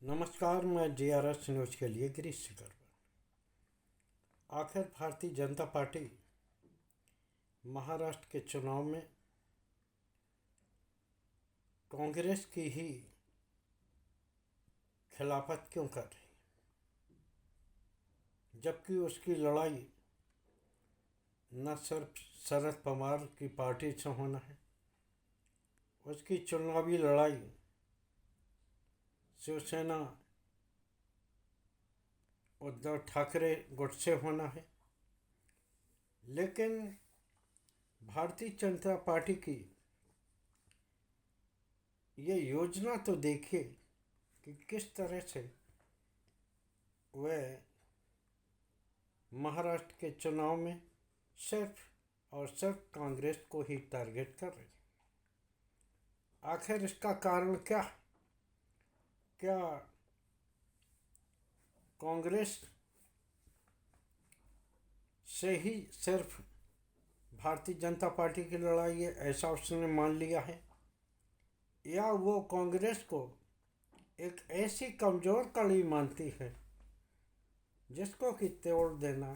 नमस्कार, मैं DRS news के लिए गिरीश शिखर। आखिर भारतीय जनता पार्टी महाराष्ट्र के चुनाव में कांग्रेस की ही खिलाफत क्यों कर रही, जबकि उसकी लड़ाई न सिर्फ शरद पवार की पार्टी से होना है, उसकी चुनावी लड़ाई शिवसेना उद्धव ठाकरे गुट से होना है। लेकिन भारतीय जनता पार्टी की ये योजना तो देखिए कि किस तरह से वह महाराष्ट्र के चुनाव में सिर्फ और सिर्फ कांग्रेस को ही टारगेट कर रही है। आखिर इसका कारण क्या कांग्रेस से ही सिर्फ भारतीय जनता पार्टी की लड़ाई है, ऐसा उसने मान लिया है, या वो कांग्रेस को एक ऐसी कमज़ोर कड़ी मानती है जिसको कि तोड़ देना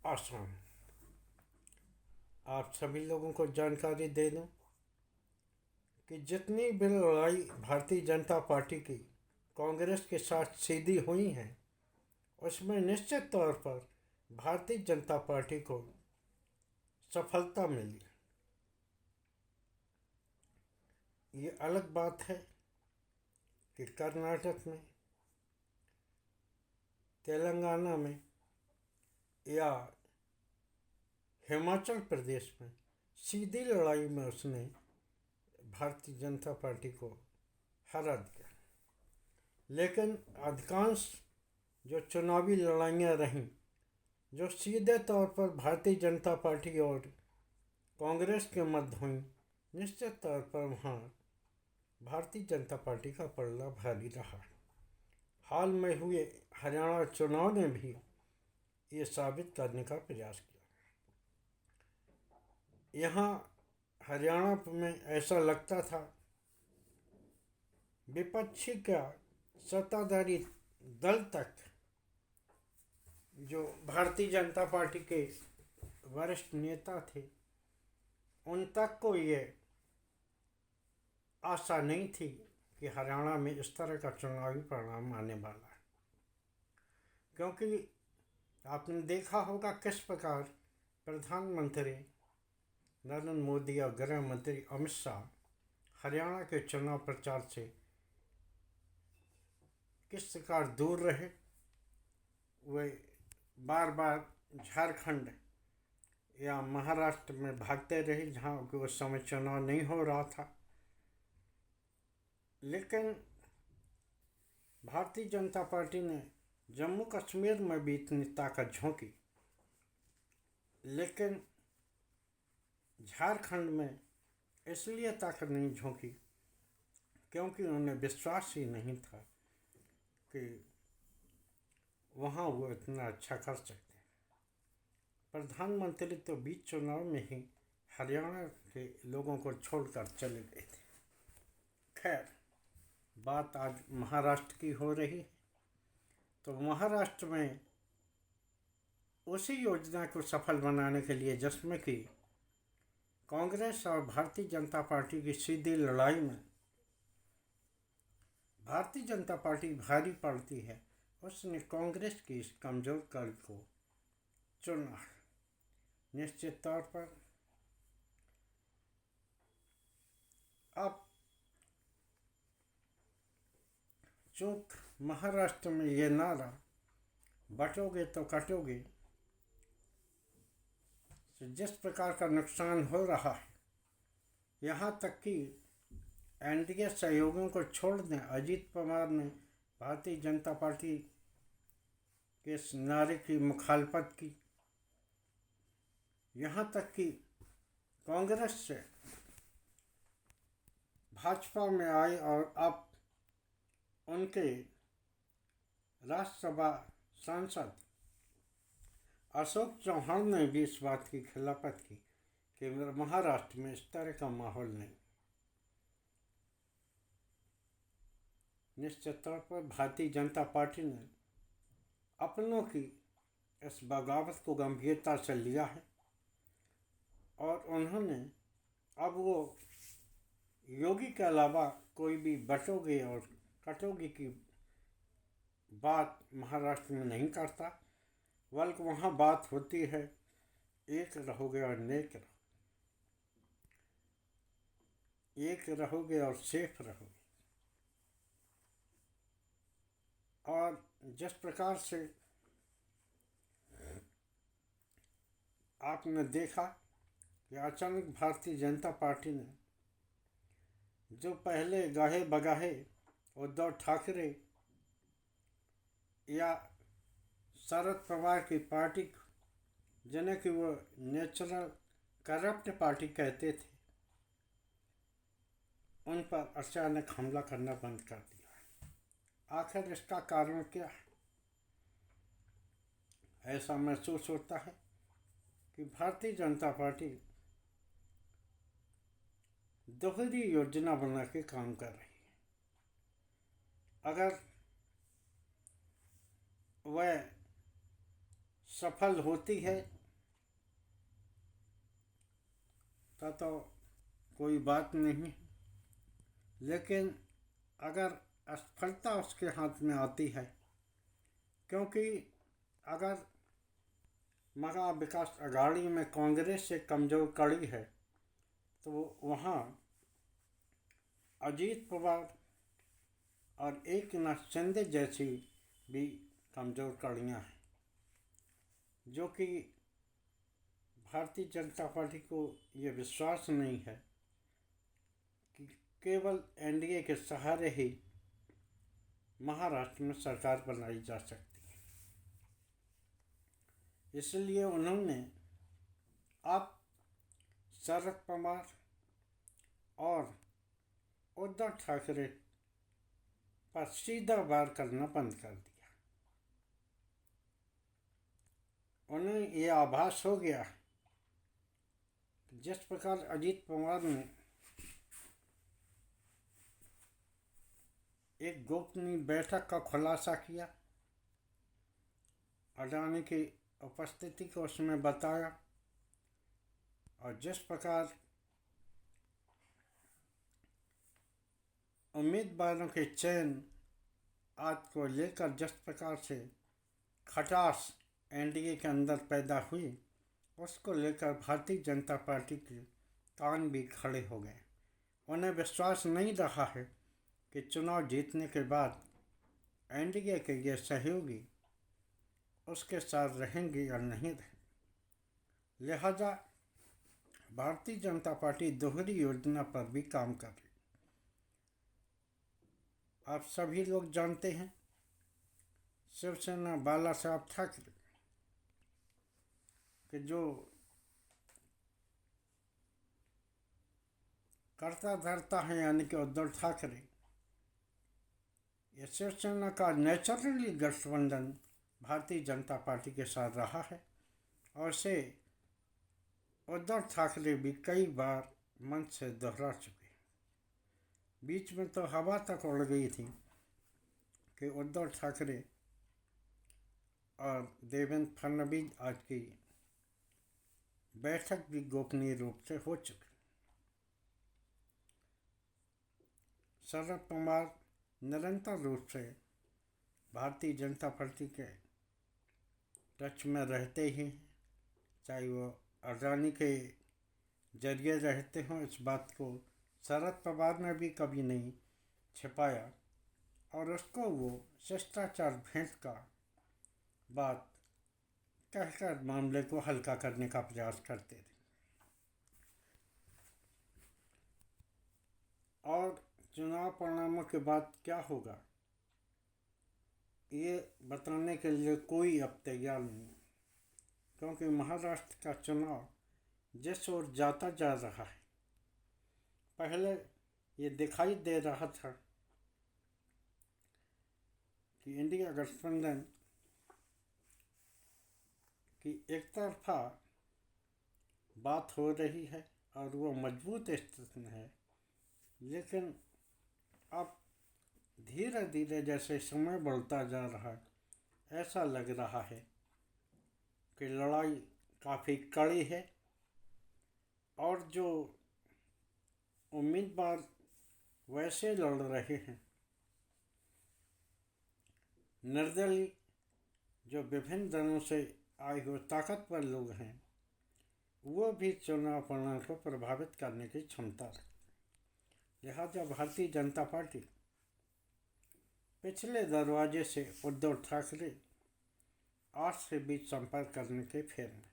आसान। आप सभी लोगों को जानकारी दे दूं कि जितनी भी लड़ाई भारतीय जनता पार्टी की कांग्रेस के साथ सीधी हुई हैं, उसमें निश्चित तौर पर भारतीय जनता पार्टी को सफलता मिली। ये अलग बात है कि कर्नाटक में, तेलंगाना में या हिमाचल प्रदेश में सीधी लड़ाई में उसने भारतीय जनता पार्टी को हरा दिया। लेकिन अधिकांश जो चुनावी लड़ाइयाँ रहीं, जो सीधे तौर पर भारतीय जनता पार्टी और कांग्रेस के मध्य हुई, निश्चित तौर पर वहाँ भारतीय जनता पार्टी का पलड़ा भारी रहा। हाल में हुए हरियाणा चुनाव ने भी ये साबित करने का प्रयास किया। यहाँ हरियाणा में ऐसा लगता था विपक्षी का सत्ताधारी दल तक, जो भारतीय जनता पार्टी के वरिष्ठ नेता थे, उन तक को ये आशा नहीं थी कि हरियाणा में इस तरह का चुनावी परिणाम आने वाला है। क्योंकि आपने देखा होगा किस प्रकार प्रधानमंत्री नरेंद्र मोदी और गृह मंत्री अमित शाह हरियाणा के चुनाव प्रचार से किस प्रकार दूर रहे। वे बार बार झारखंड या महाराष्ट्र में भागते रहे, जहाँ उस समय चुनाव नहीं हो रहा था। लेकिन भारतीय जनता पार्टी ने जम्मू कश्मीर में भी इतनी ताकत झोंकी, लेकिन झारखंड में इसलिए ताकत नहीं झोंकी क्योंकि उन्हें विश्वास ही नहीं था कि वहाँ वो इतना अच्छा कर सकते हैं। प्रधानमंत्री तो बीच चुनाव में ही हरियाणा के लोगों को छोड़कर चले गए थे। खैर, बात आज महाराष्ट्र की हो रही है, तो महाराष्ट्र में उसी योजना को सफल बनाने के लिए, जिसमें कि कांग्रेस और भारतीय जनता पार्टी की सीधी लड़ाई में भारतीय जनता पार्टी भारी पड़ती है, उसने कांग्रेस की इस कमजोर कड़ी को चुना। निश्चित तौर पर अब चूँक महाराष्ट्र में ये नारा बटोगे तो कटोगे, जिस प्रकार का नुकसान हो रहा है, यहाँ तक कि एनडीए सहयोगियों को छोड़ दें, अजीत पवार ने भारतीय जनता पार्टी के इस नारे की मुखालफत की। यहाँ तक कि कांग्रेस से भाजपा में आए और अब उनके राज्यसभा सांसद अशोक चौहान ने भी इस बात की खिलाफत की कि महाराष्ट्र में इस तरह का माहौल नहीं। निश्चित तौर पर भारतीय जनता पार्टी ने अपनों की इस बगावत को गंभीरता से लिया है और उन्होंने अब वो योगी के अलावा कोई भी बटोगे और कटोगे की बात महाराष्ट्र में नहीं करता, बल्कि वहाँ बात होती है एक रहोगे और नेक रहो, एक रहोगे और सेफ रहोगे। और जिस प्रकार से आपने देखा कि अचानक भारतीय जनता पार्टी ने जो पहले गाहे बगाहे उद्धव ठाकरे या शरद पवार की पार्टी जिन्हें कि वो नेचुरल करप्ट पार्टी कहते थे, उन पर अचानक हमला करना बंद कर दिया। आखिर इसका कारण क्या है? ऐसा महसूस होता है कि भारतीय जनता पार्टी दोहरी योजना बना के काम कर रही है। अगर वह सफल होती है तो कोई बात नहीं, लेकिन अगर असफलता उसके हाथ में आती है, क्योंकि अगर महा विकास अघाड़ी में कांग्रेस से कमज़ोर कड़ी है तो वहाँ अजीत पवार और एकनाथ शिंदे जैसी भी कमज़ोर कड़ियाँ हैं, जो कि भारतीय जनता पार्टी को ये विश्वास नहीं है कि केवल एनडीए के सहारे ही महाराष्ट्र में सरकार बनाई जा सकती है। इसलिए उन्होंने अब शरद पवार और उद्धव ठाकरे पर सीधा वार करना बंद कर दिया। उन्हें यह आभास हो गया है जिस प्रकार अजीत पवार ने एक गोपनीय बैठक का खुलासा किया, अडानी की उपस्थिति को उसमें बताया, और जिस प्रकार उम्मीदवारों के चयन आदि को लेकर जिस प्रकार से खटास एनडीए के अंदर पैदा हुई, उसको लेकर भारतीय जनता पार्टी के कान भी खड़े हो गए। उन्हें विश्वास नहीं रहा है कि चुनाव जीतने के बाद एनडीए के ये सहयोगी उसके साथ रहेंगे या नहीं रहेंगे। लिहाजा भारतीय जनता पार्टी दोहरी योजना पर भी काम कर रही। आप सभी लोग जानते हैं शिवसेना बाला साहब ठाकरे कि जो करता धरता है, यानी कि उद्धव ठाकरे, ये शिवसेना का नेचुरली गठबंधन भारतीय जनता पार्टी के साथ रहा है और इसे उद्धव ठाकरे भी कई बार मंच से दोहरा चुके हैं। बीच में तो हवा तक उड़ गई थी कि उद्धव ठाकरे और देवेंद्र फडणवीस आज की बैठक भी गोपनीय रूप से हो चुकी। शरद पवार निरंतर रूप से भारतीय जनता पार्टी के टच में रहते ही, चाहे वो अडानी के जरिए रहते हों। इस बात को शरद पवार ने भी कभी नहीं छिपाया और उसको वो शिष्टाचार भेंट का बात कहकर मामले को हल्का करने का प्रयास करते थे। और चुनाव परिणामों के बाद क्या होगा ये बताने के लिए कोई अब तैयार नहीं, क्योंकि महाराष्ट्र का चुनाव जिस ओर जाता जा रहा है, पहले ये दिखाई दे रहा था कि इंडिया गठबंधन की एक तरफा बात हो रही है और वो मजबूत स्थिति में है, लेकिन अब धीरे धीरे जैसे समय बढ़ता जा रहा है ऐसा लग रहा है कि लड़ाई काफ़ी कड़ी है और जो उम्मीदवार वैसे लड़ रहे हैं, निर्दलीय जो विभिन्न दलों से आए हुए ताकतवर लोग हैं, वो भी चुनाव परिणाम को प्रभावित करने की क्षमता रखते। लिहाजा भारतीय जनता पार्टी पिछले दरवाजे से उद्धव ठाकरे आज से बीच संपर्क करने के फेर में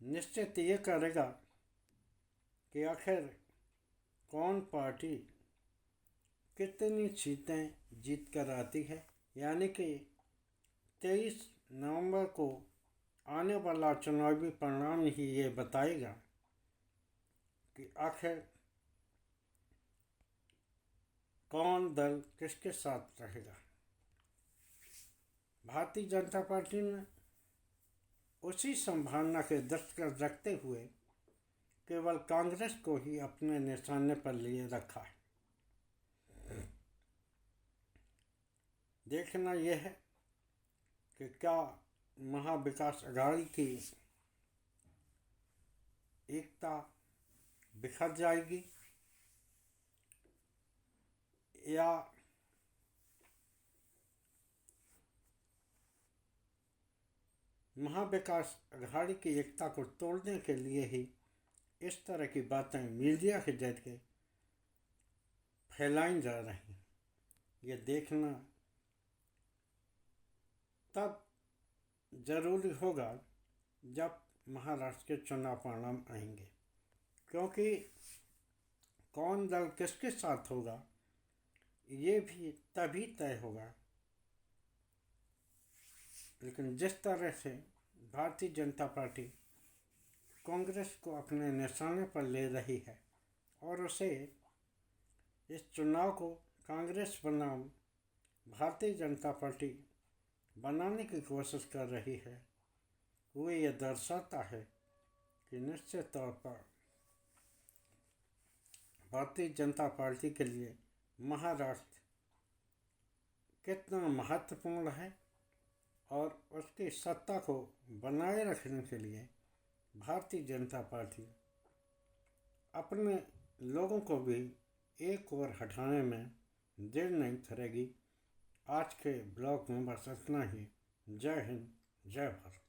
निश्चित ये करेगा कि आखिर कौन पार्टी कितनी सीटें जीत कर आती है। यानी कि 23 नवंबर को आने वाला चुनावी परिणाम ही ये बताएगा कि आखिर कौन दल किसके साथ रहेगा। भारतीय जनता पार्टी ने उसी संभावना के दृष्टिगत रखते हुए केवल कांग्रेस को ही अपने निशाने पर लिए रखा है। देखना यह है कि क्या महाविकास अघाड़ी की एकता बिखर जाएगी या महाविकास अघाड़ी की एकता को तोड़ने के लिए ही इस तरह की बातें मीडिया के जरिए फैलाई जा रही हैं। ये देखना तब जरूरी होगा जब महाराष्ट्र के चुनाव परिणाम आएंगे, क्योंकि कौन दल किसके साथ होगा ये भी तभी तय होगा। लेकिन जिस तरह से भारतीय जनता पार्टी कांग्रेस को अपने निशाने पर ले रही है और उसे इस चुनाव को कांग्रेस बनाम भारतीय जनता पार्टी बनाने की कोशिश कर रही है, वो ये दर्शाता है कि निश्चित तौर पर भारतीय जनता पार्टी के लिए महाराष्ट्र कितना महत्वपूर्ण है और उसकी सत्ता को बनाए रखने के लिए भारतीय जनता पार्टी अपने लोगों को भी एक ओर हटाने में देर नहीं करेगी। आज के ब्लॉग में बस इतना ही। जय हिंद, जय भारत।